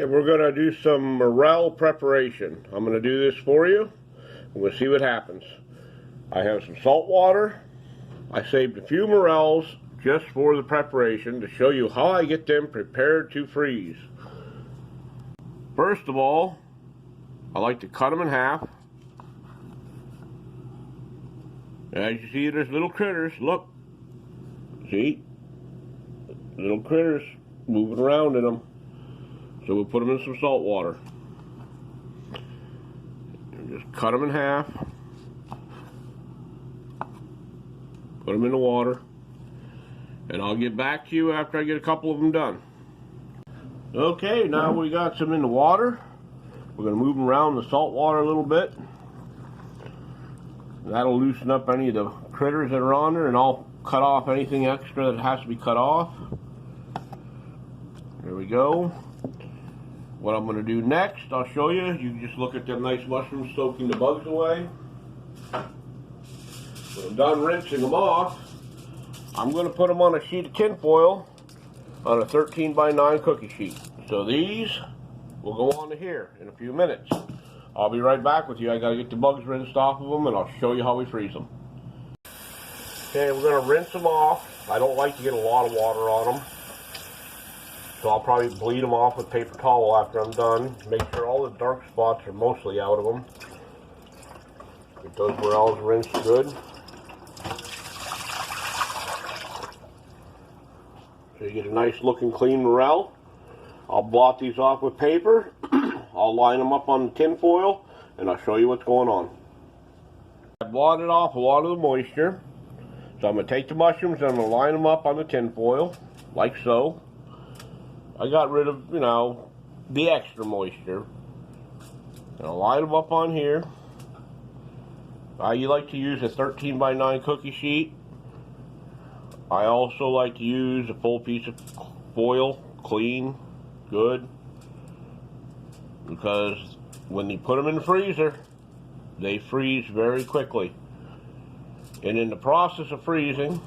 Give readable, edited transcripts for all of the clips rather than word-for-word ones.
We're going to do some morel preparation. I'm going to do this for you. We'll see what happens. I have some salt water. I saved a few morels just for the preparation to show you how I get them prepared to freeze. First of all, I like to cut them in half. As you see, there's little critters. Look. See? Little critters moving around in them. So we'll put them in some salt water. And just cut them in half. Put them in the water. And I'll get back to you after I get a couple of them done. Okay, now we got some in the water. We're going to move them around the salt water a little bit. That'll loosen up any of the critters that are on there, and I'll cut off anything extra that has to be cut off. There we go. What I'm going to do next, I'll show you. You can just look at them nice mushrooms soaking the bugs away. When I'm done rinsing them off, I'm going to put them on a sheet of tin foil on a 13 by 9 cookie sheet. So these will go on to here in a few minutes. I'll be right back with you. I got to get the bugs rinsed off of them, and I'll show you how we freeze them. Okay, we're going to rinse them off. I don't like to get a lot of water on them, so I'll probably bleed them off with paper towel after I'm done. Make sure all the dark spots are mostly out of them. Get those morels rinsed good. So you get a nice looking clean morel. I'll blot these off with paper. I'll line them up on the tin foil, and I'll show you what's going on. I blotted off a lot of the moisture. So I'm going to take the mushrooms and I'm going to line them up on the tin foil, like so. I got rid of, the extra moisture. And I'll line them up on here. You like to use a 13 by 9 cookie sheet. I also like to use a full piece of foil, clean, good. Because when you put them in the freezer, they freeze very quickly. And in the process of freezing,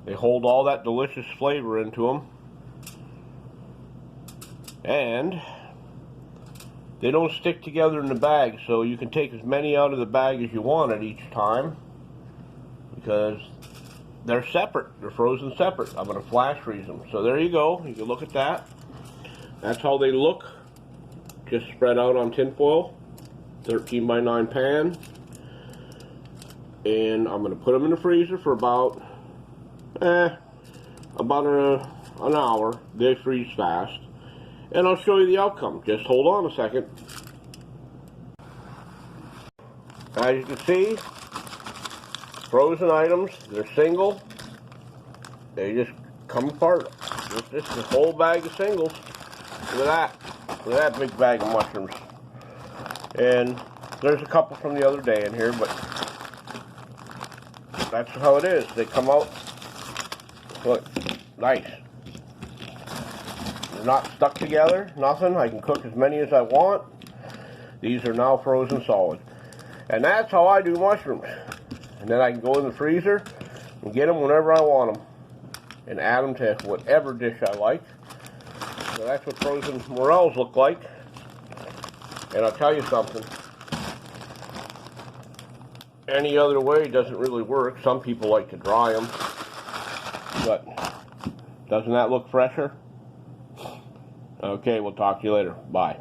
they hold all that delicious flavor into them. And they don't stick together in the bag, so you can take as many out of the bag as you want at each time, because they're separate. They're frozen separate. I'm going to flash freeze them. So there you go. You can look at that. That's how they look, just spread out on tin foil, 13 by 9 pan. And I'm going to put them in the freezer for about an hour. They freeze fast. And I'll show you the outcome. Just hold on a second. As you can see, frozen items, they're single. They just come apart. This is a whole bag of singles. Look at that. Look at that big bag of mushrooms. And there's a couple from the other day in here, but that's how it is. They come out, look, nice. They're not stuck together, nothing. I can cook as many as I want. These are now frozen solid. And that's how I do mushrooms. And then I can go in the freezer and get them whenever I want them. And add them to whatever dish I like. So that's what frozen morels look like. And I'll tell you something. Any other way doesn't really work. Some people like to dry them. But doesn't that look fresher? Okay, we'll talk to you later. Bye.